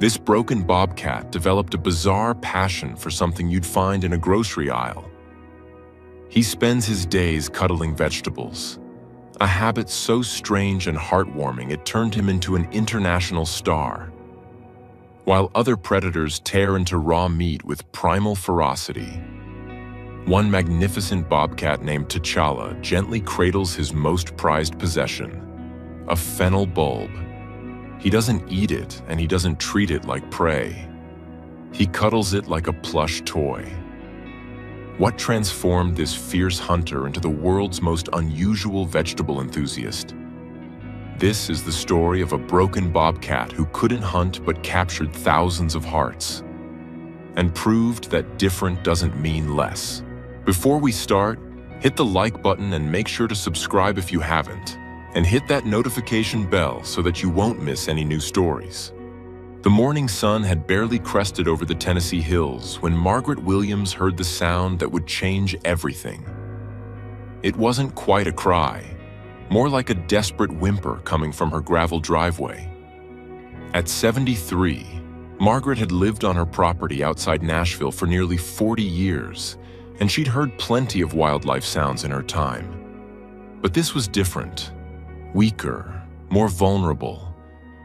This broken bobcat developed a bizarre passion for something you'd find in a grocery aisle. He spends his days cuddling vegetables, a habit so strange and heartwarming it turned him into an international star. While other predators tear into raw meat with primal ferocity, one magnificent bobcat named T'Challa gently cradles his most prized possession, a fennel bulb. He doesn't eat it, and he doesn't treat it like prey. He cuddles it like a plush toy. What transformed this fierce hunter into the world's most unusual vegetable enthusiast? This is the story of a broken bobcat who couldn't hunt but captured thousands of hearts, and proved that different doesn't mean less. Before we start, hit the like button and make sure to subscribe if you haven't, and hit that notification bell so that you won't miss any new stories. The morning sun had barely crested over the Tennessee hills when Margaret Williams heard the sound that would change everything. It wasn't quite a cry, more like a desperate whimper coming from her gravel driveway. At 73, Margaret had lived on her property outside Nashville for nearly 40 years, and she'd heard plenty of wildlife sounds in her time. But this was different, weaker, more vulnerable,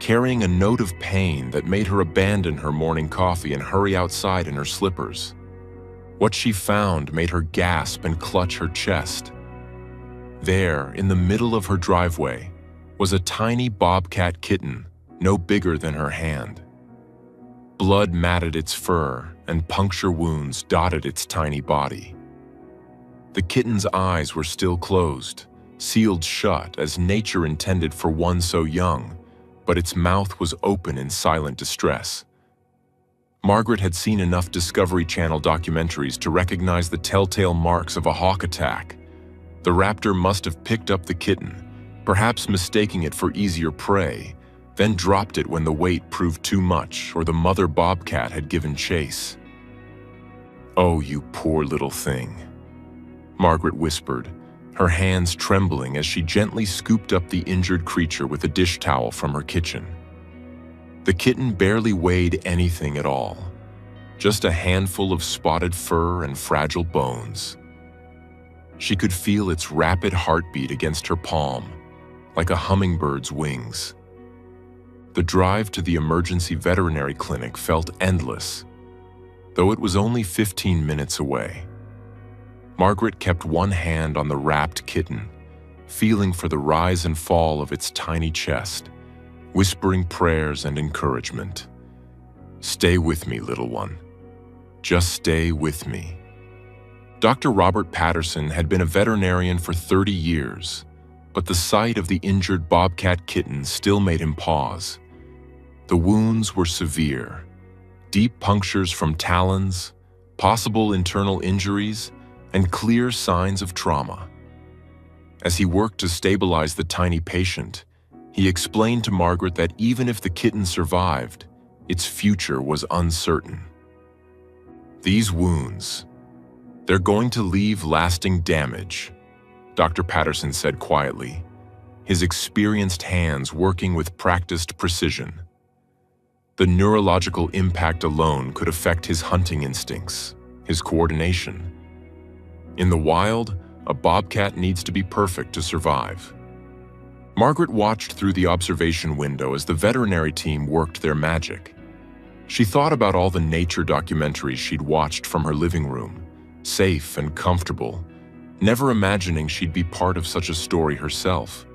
carrying a note of pain that made her abandon her morning coffee and hurry outside in her slippers. What she found made her gasp and clutch her chest. There, in the middle of her driveway, was a tiny bobcat kitten, no bigger than her hand. Blood matted its fur, and puncture wounds dotted its tiny body. The kitten's eyes were still closed, sealed shut as nature intended for one so young, but its mouth was open in silent distress. Margaret had seen enough Discovery Channel documentaries to recognize the telltale marks of a hawk attack. The raptor must have picked up the kitten, perhaps mistaking it for easier prey, then dropped it when the weight proved too much or the mother bobcat had given chase. "Oh, you poor little thing," Margaret whispered, her hands trembling as she gently scooped up the injured creature with a dish towel from her kitchen. The kitten barely weighed anything at all, just a handful of spotted fur and fragile bones. She could feel its rapid heartbeat against her palm, like a hummingbird's wings. The drive to the emergency veterinary clinic felt endless, though it was only 15 minutes away. Margaret kept one hand on the wrapped kitten, feeling for the rise and fall of its tiny chest, whispering prayers and encouragement. "Stay with me, little one. Just stay with me." Dr. Robert Patterson had been a veterinarian for 30 years, but the sight of the injured bobcat kitten still made him pause. The wounds were severe, deep punctures from talons, possible internal injuries, and clear signs of trauma. As he worked to stabilize the tiny patient, he explained to Margaret that even if the kitten survived, its future was uncertain. "These wounds, they're going to leave lasting damage," Dr. Patterson said quietly, his experienced hands working with practiced precision. The neurological impact alone could affect his hunting instincts, his coordination. In the wild, a bobcat needs to be perfect to survive. Margaret watched through the observation window as the veterinary team worked their magic. She thought about all the nature documentaries she'd watched from her living room, safe and comfortable, never imagining she'd be part of such a story herself.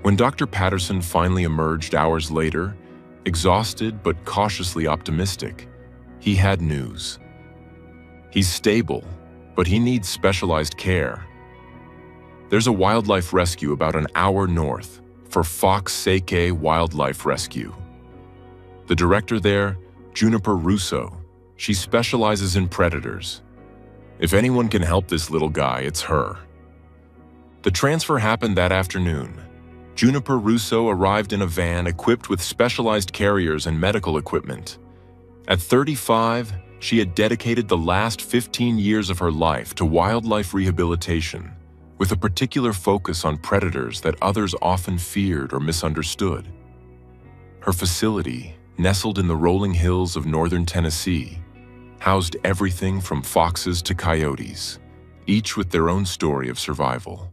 When Dr. Patterson finally emerged hours later, exhausted but cautiously optimistic, he had news. "He's stable, but he needs specialized care. There's a wildlife rescue about an hour north for Fox Seke Wildlife Rescue. The director there, Juniper Russo, she specializes in predators. If anyone can help this little guy, it's her." The transfer happened that afternoon. Juniper Russo arrived in a van equipped with specialized carriers and medical equipment. At 35, she had dedicated the last 15 years of her life to wildlife rehabilitation, with a particular focus on predators that others often feared or misunderstood. Her facility, nestled in the rolling hills of northern Tennessee, housed everything from foxes to coyotes, each with their own story of survival.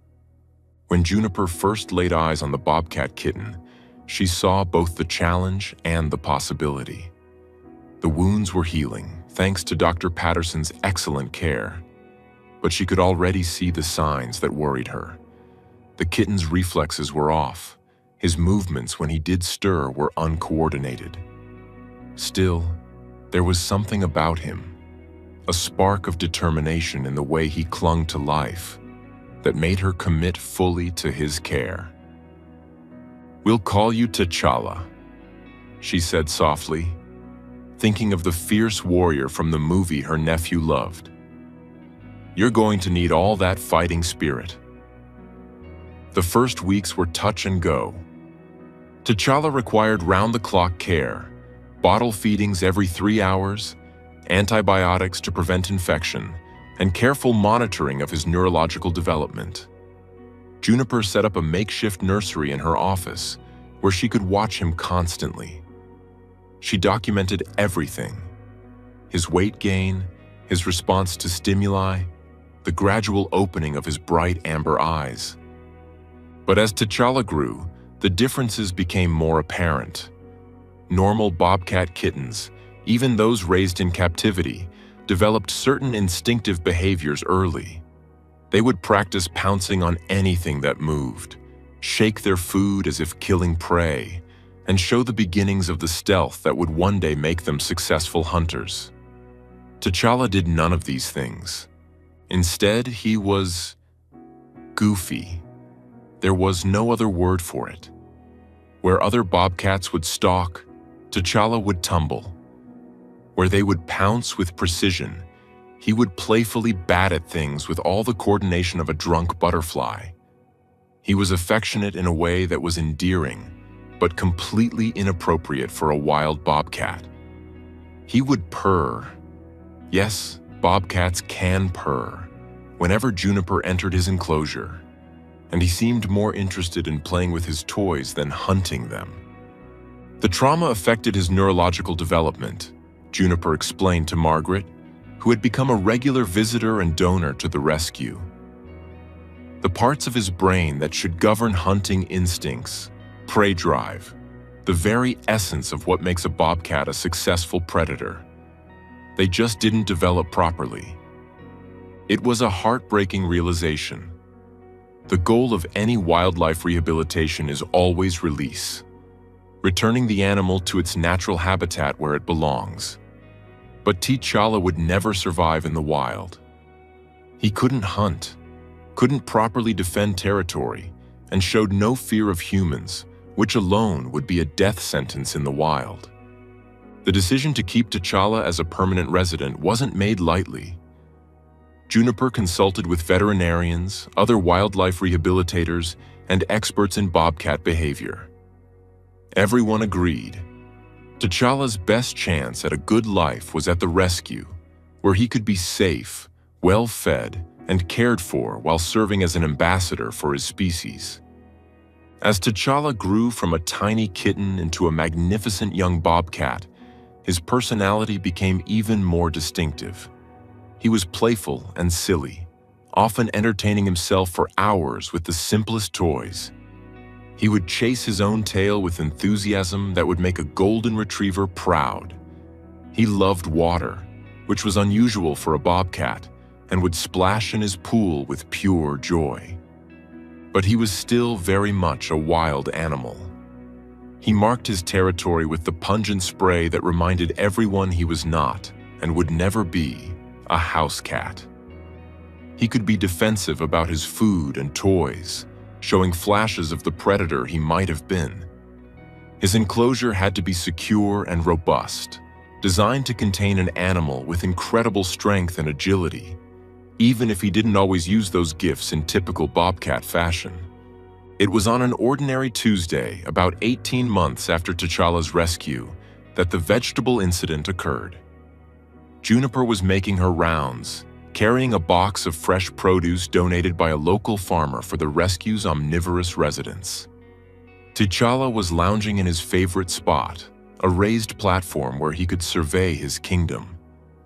When Juniper first laid eyes on the Bobcat kitten, she saw both the challenge and the possibility. The wounds were healing, thanks to Dr. Patterson's excellent care, but she could already see the signs that worried her. The kitten's reflexes were off. His movements when he did stir were uncoordinated. Still, there was something about him, a spark of determination in the way he clung to life, that made her commit fully to his care. "We'll call you T'Challa," she said softly, thinking of the fierce warrior from the movie her nephew loved. "You're going to need all that fighting spirit." The first weeks were touch and go. T'Challa required round-the-clock care, bottle feedings every 3 hours, antibiotics to prevent infection, and careful monitoring of his neurological development. Juniper set up a makeshift nursery in her office where she could watch him constantly. She documented everything: his weight gain, his response to stimuli, the gradual opening of his bright amber eyes. But as T'Challa grew, the differences became more apparent. Normal Bobcat kittens, even those raised in captivity, developed certain instinctive behaviors early. They would practice pouncing on anything that moved, shake their food as if killing prey, and show the beginnings of the stealth that would one day make them successful hunters. T'Challa did none of these things. Instead, he was goofy. There was no other word for it. Where other bobcats would stalk, T'Challa would tumble. Where they would pounce with precision, he would playfully bat at things with all the coordination of a drunk butterfly. He was affectionate in a way that was endearing, but completely inappropriate for a wild bobcat. He would purr. Yes, bobcats can purr, whenever Juniper entered his enclosure, and he seemed more interested in playing with his toys than hunting them. The trauma affected his neurological development, Juniper explained to Margaret, who had become a regular visitor and donor to the rescue. The parts of his brain that should govern hunting instincts, prey drive, the very essence of what makes a bobcat a successful predator, they just didn't develop properly. It was a heartbreaking realization. The goal of any wildlife rehabilitation is always release, returning the animal to its natural habitat where it belongs. But T'Challa would never survive in the wild. He couldn't hunt, couldn't properly defend territory, and showed no fear of humans, which alone would be a death sentence in the wild. The decision to keep T'Challa as a permanent resident wasn't made lightly. Juniper consulted with veterinarians, other wildlife rehabilitators, and experts in bobcat behavior. Everyone agreed. T'Challa's best chance at a good life was at the rescue, where he could be safe, well-fed, and cared for while serving as an ambassador for his species. As T'Challa grew from a tiny kitten into a magnificent young bobcat, his personality became even more distinctive. He was playful and silly, often entertaining himself for hours with the simplest toys. He would chase his own tail with enthusiasm that would make a golden retriever proud. He loved water, which was unusual for a bobcat, and would splash in his pool with pure joy. But he was still very much a wild animal. He marked his territory with the pungent spray that reminded everyone he was not, and would never be, a house cat. He could be defensive about his food and toys, showing flashes of the predator he might have been. His enclosure had to be secure and robust, designed to contain an animal with incredible strength and agility, even if he didn't always use those gifts in typical bobcat fashion. It was on an ordinary Tuesday, about 18 months after T'Challa's rescue, that the vegetable incident occurred. Juniper was making her rounds, carrying a box of fresh produce donated by a local farmer for the rescue's omnivorous residents. T'Challa was lounging in his favorite spot, a raised platform where he could survey his kingdom,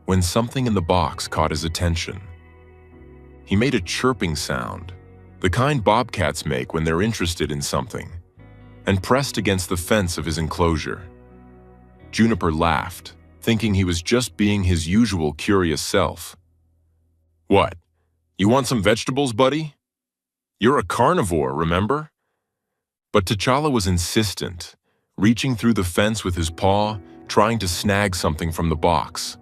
when something in the box caught his attention. He made a chirping sound, the kind bobcats make when they're interested in something, and pressed against the fence of his enclosure. Juniper laughed, thinking he was just being his usual curious self. "What? You want some vegetables, buddy? You're a carnivore, remember?" But T'Challa was insistent, reaching through the fence with his paw, trying to snag something from the box.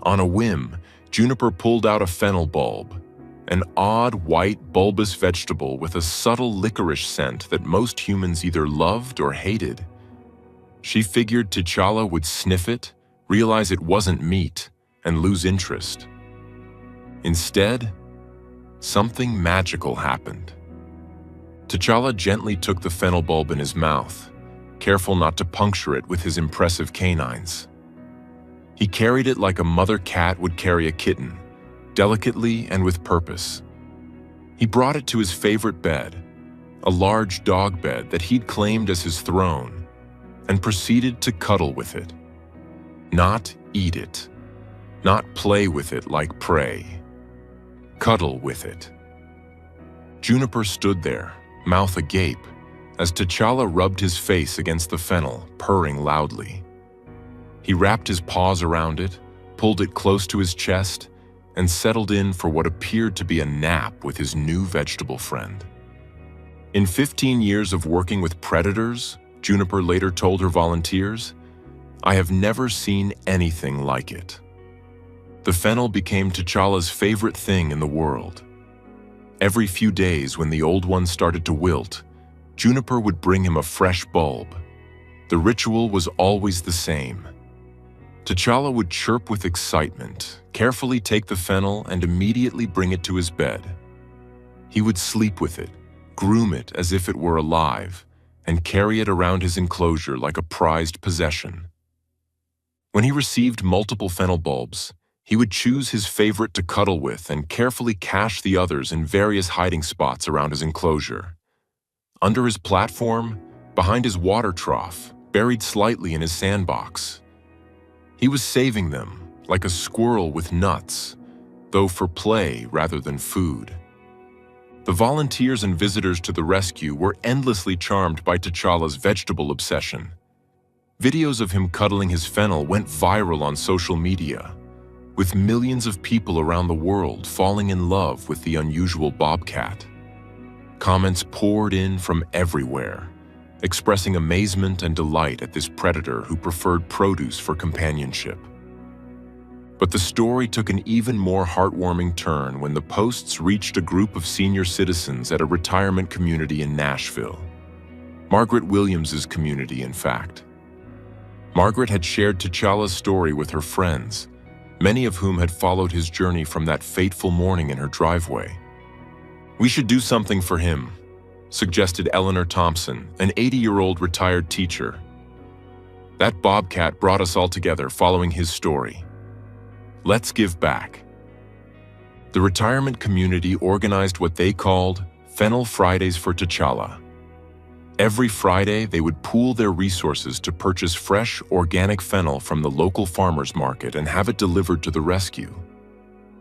On a whim, Juniper pulled out a fennel bulb, an odd white bulbous vegetable with a subtle licorice scent that most humans either loved or hated. She figured T'Challa would sniff it, realize it wasn't meat, and lose interest. Instead, something magical happened. T'Challa gently took the fennel bulb in his mouth, careful not to puncture it with his impressive canines. He carried it like a mother cat would carry a kitten, delicately and with purpose. He brought it to his favorite bed, a large dog bed that he'd claimed as his throne, and proceeded to cuddle with it. Not eat it, not play with it like prey. Cuddle with it. Juniper stood there, mouth agape, as T'Challa rubbed his face against the fennel, purring loudly. He wrapped his paws around it, pulled it close to his chest, and settled in for what appeared to be a nap with his new vegetable friend. In 15 years of working with predators, Juniper later told her volunteers, "I have never seen anything like it." The fennel became T'Challa's favorite thing in the world. Every few days when the old one started to wilt, Juniper would bring him a fresh bulb. The ritual was always the same. T'Challa would chirp with excitement, carefully take the fennel and immediately bring it to his bed. He would sleep with it, groom it as if it were alive, and carry it around his enclosure like a prized possession. When he received multiple fennel bulbs, he would choose his favorite to cuddle with and carefully cache the others in various hiding spots around his enclosure. Under his platform, behind his water trough, buried slightly in his sandbox. He was saving them, like a squirrel with nuts, though for play rather than food. The volunteers and visitors to the rescue were endlessly charmed by T'Challa's vegetable obsession. Videos of him cuddling his fennel went viral on social media, with millions of people around the world falling in love with the unusual bobcat. Comments poured in from everywhere, expressing amazement and delight at this predator who preferred produce for companionship. But the story took an even more heartwarming turn when the posts reached a group of senior citizens at a retirement community in Nashville. Margaret Williams's community, in fact. Margaret had shared T'Challa's story with her friends, many of whom had followed his journey from that fateful morning in her driveway. "We should do something for him," suggested Eleanor Thompson, an 80-year-old retired teacher. "That bobcat brought us all together following his story. Let's give back." The retirement community organized what they called Fennel Fridays for T'Challa. Every Friday, they would pool their resources to purchase fresh, organic fennel from the local farmers market and have it delivered to the rescue.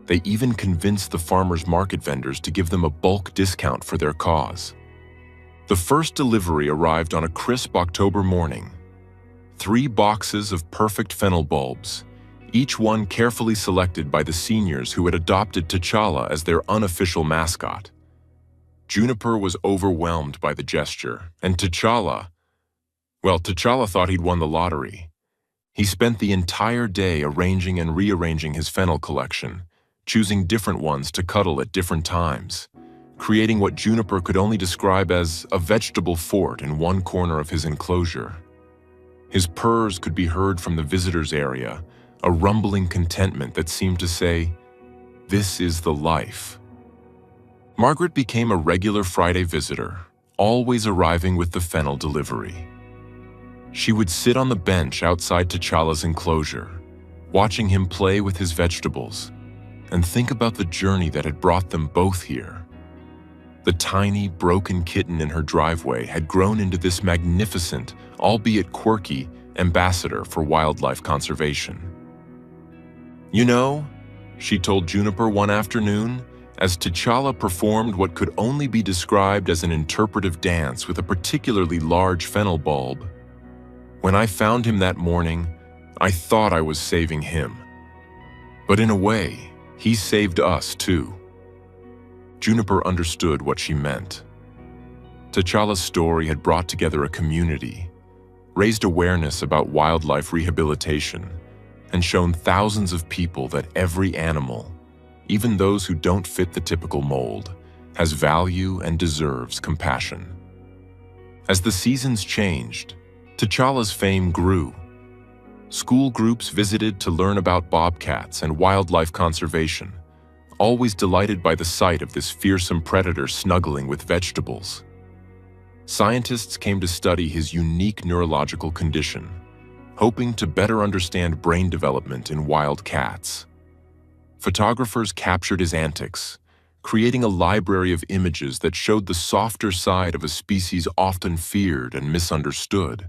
They even convinced the farmers market vendors to give them a bulk discount for their cause. The first delivery arrived on a crisp October morning. 3 boxes of perfect fennel bulbs, each one carefully selected by the seniors who had adopted T'Challa as their unofficial mascot. Juniper was overwhelmed by the gesture, and T'Challa thought he'd won the lottery. He spent the entire day arranging and rearranging his fennel collection, choosing different ones to cuddle at different times, creating what Juniper could only describe as a vegetable fort in one corner of his enclosure. His purrs could be heard from the visitors area, a rumbling contentment that seemed to say, "This is the life." Margaret became a regular Friday visitor, always arriving with the fennel delivery. She would sit on the bench outside T'Challa's enclosure, watching him play with his vegetables, and think about the journey that had brought them both here. The tiny, broken kitten in her driveway had grown into this magnificent, albeit quirky, ambassador for wildlife conservation. "You know," she told Juniper one afternoon, as T'Challa performed what could only be described as an interpretive dance with a particularly large fennel bulb, "when I found him that morning, I thought I was saving him. But in a way, he saved us too." Juniper understood what she meant. T'Challa's story had brought together a community, raised awareness about wildlife rehabilitation, and shown thousands of people that every animal, even those who don't fit the typical mold, has value and deserves compassion. As the seasons changed, T'Challa's fame grew. School groups visited to learn about bobcats and wildlife conservation, always delighted by the sight of this fearsome predator snuggling with vegetables. Scientists came to study his unique neurological condition, hoping to better understand brain development in wild cats. Photographers captured his antics, creating a library of images that showed the softer side of a species often feared and misunderstood.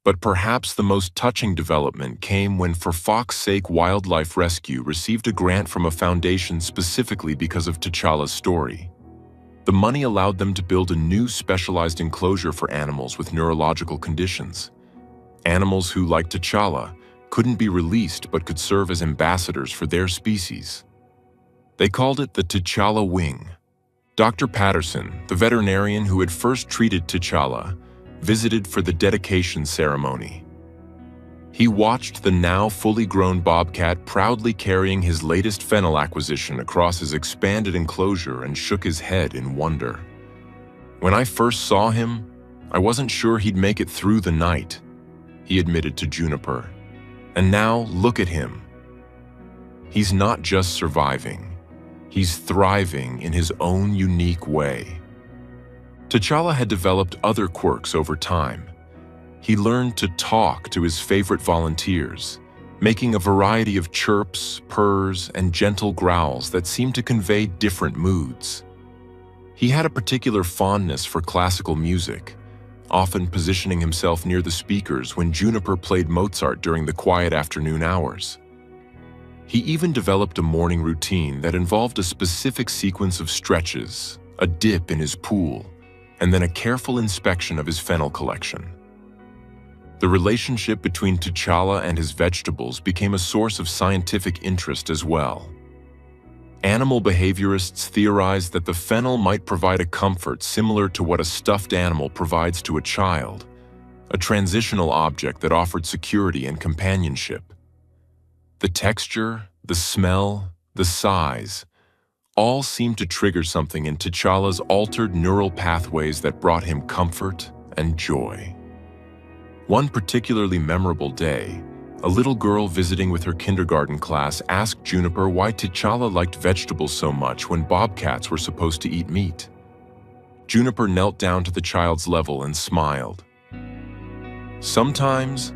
But perhaps the most touching development came when For Fox's Sake Wildlife Rescue received a grant from a foundation specifically because of T'Challa's story. The money allowed them to build a new specialized enclosure for animals with neurological conditions. Animals who, like T'Challa, couldn't be released but could serve as ambassadors for their species. They called it the T'Challa Wing. Dr. Patterson, the veterinarian who had first treated T'Challa, visited for the dedication ceremony. He watched the now fully grown bobcat proudly carrying his latest fennel acquisition across his expanded enclosure and shook his head in wonder. "When I first saw him, I wasn't sure he'd make it through the night," he admitted to Juniper. "And now look at him. He's not just surviving, he's thriving in his own unique way." T'Challa had developed other quirks over time. He learned to talk to his favorite volunteers, making a variety of chirps, purrs, and gentle growls that seemed to convey different moods. He had a particular fondness for classical music, often positioning himself near the speakers when Juniper played Mozart during the quiet afternoon hours. He even developed a morning routine that involved a specific sequence of stretches, a dip in his pool, and then a careful inspection of his fennel collection. The relationship between T'Challa and his vegetables became a source of scientific interest as well. Animal behaviorists theorized that the fennel might provide a comfort similar to what a stuffed animal provides to a child, a transitional object that offered security and companionship. The texture, the smell, the size, all seemed to trigger something in T'Challa's altered neural pathways that brought him comfort and joy. One particularly memorable day, a little girl visiting with her kindergarten class asked Juniper why T'Challa liked vegetables so much when bobcats were supposed to eat meat. Juniper knelt down to the child's level and smiled. "Sometimes,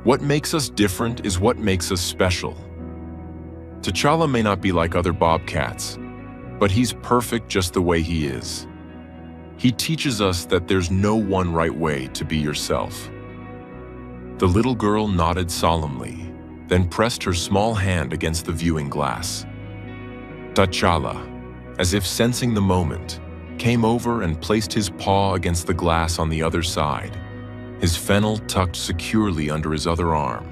what makes us different is what makes us special. T'Challa may not be like other bobcats, but he's perfect just the way he is. He teaches us that there's no one right way to be yourself." The little girl nodded solemnly, then pressed her small hand against the viewing glass. T'Challa, as if sensing the moment, came over and placed his paw against the glass on the other side, his fennel tucked securely under his other arm.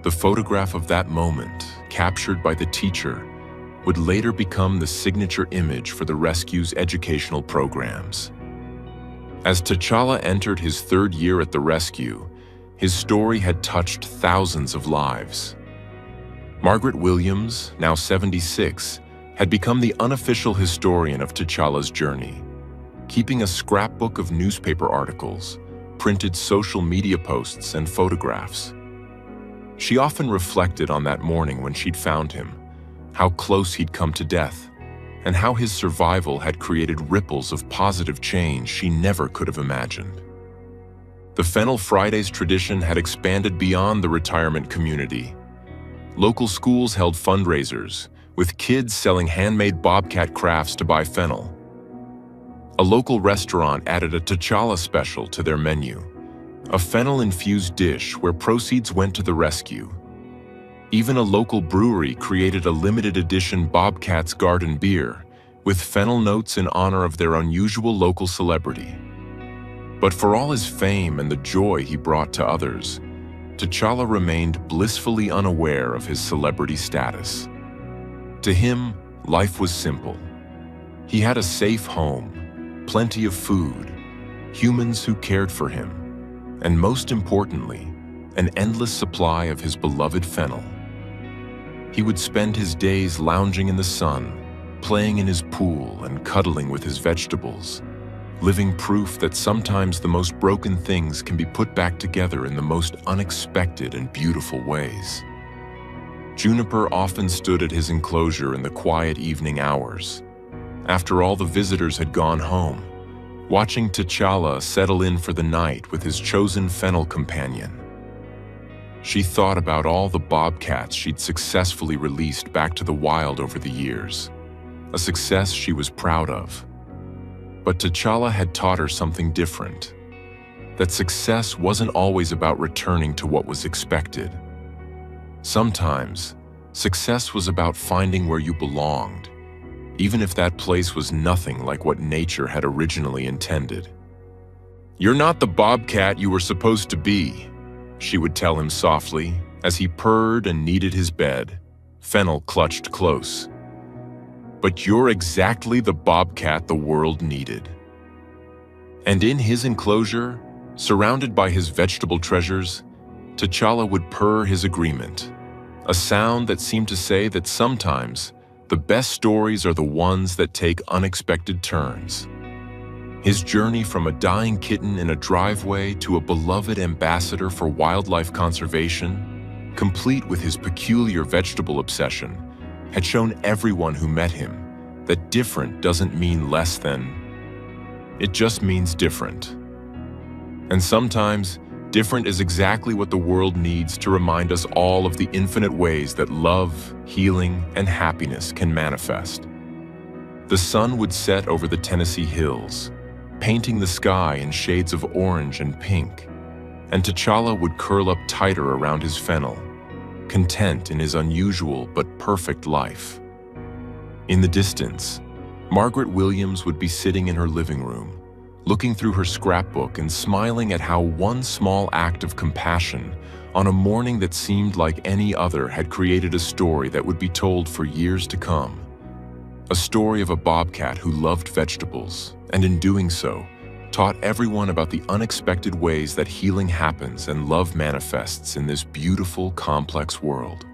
The photograph of that moment, captured by the teacher, would later become the signature image for the rescue's educational programs. As T'Challa entered his third year at the rescue, his story had touched thousands of lives. Margaret Williams, now 76, had become the unofficial historian of T'Challa's journey, keeping a scrapbook of newspaper articles, printed social media posts, and photographs. She often reflected on that morning when she'd found him, how close he'd come to death, and how his survival had created ripples of positive change she never could have imagined. The Fennel Fridays tradition had expanded beyond the retirement community. Local schools held fundraisers, with kids selling handmade bobcat crafts to buy fennel. A local restaurant added a T'Challa special to their menu, a fennel-infused dish where proceeds went to the rescue. Even a local brewery created a limited edition Bobcat's Garden beer with fennel notes in honor of their unusual local celebrity. But for all his fame and the joy he brought to others, T'Challa remained blissfully unaware of his celebrity status. To him, life was simple. He had a safe home, plenty of food, humans who cared for him, and most importantly, an endless supply of his beloved fennel. He would spend his days lounging in the sun, playing in his pool and cuddling with his vegetables, living proof that sometimes the most broken things can be put back together in the most unexpected and beautiful ways. Juniper often stood at his enclosure in the quiet evening hours, after all the visitors had gone home, watching T'Challa settle in for the night with his chosen fennel companion. She thought about all the bobcats she'd successfully released back to the wild over the years, a success she was proud of. But T'Challa had taught her something different, that success wasn't always about returning to what was expected. Sometimes, success was about finding where you belonged, even if that place was nothing like what nature had originally intended. "You're not the bobcat you were supposed to be," she would tell him softly as he purred and kneaded his bed, Fennel clutched close. "But you're exactly the bobcat the world needed." And in his enclosure, surrounded by his vegetable treasures, T'Challa would purr his agreement, a sound that seemed to say that sometimes the best stories are the ones that take unexpected turns. His journey from a dying kitten in a driveway to a beloved ambassador for wildlife conservation, complete with his peculiar vegetable obsession, had shown everyone who met him that different doesn't mean less than. It just means different. And sometimes, different is exactly what the world needs to remind us all of the infinite ways that love, healing, and happiness can manifest. The sun would set over the Tennessee hills, painting the sky in shades of orange and pink, and T'Challa would curl up tighter around his fennel, content in his unusual but perfect life. In the distance, Margaret Williams would be sitting in her living room, looking through her scrapbook and smiling at how one small act of compassion on a morning that seemed like any other had created a story that would be told for years to come. A story of a bobcat who loved vegetables, and in doing so, taught everyone about the unexpected ways that healing happens and love manifests in this beautiful, complex world.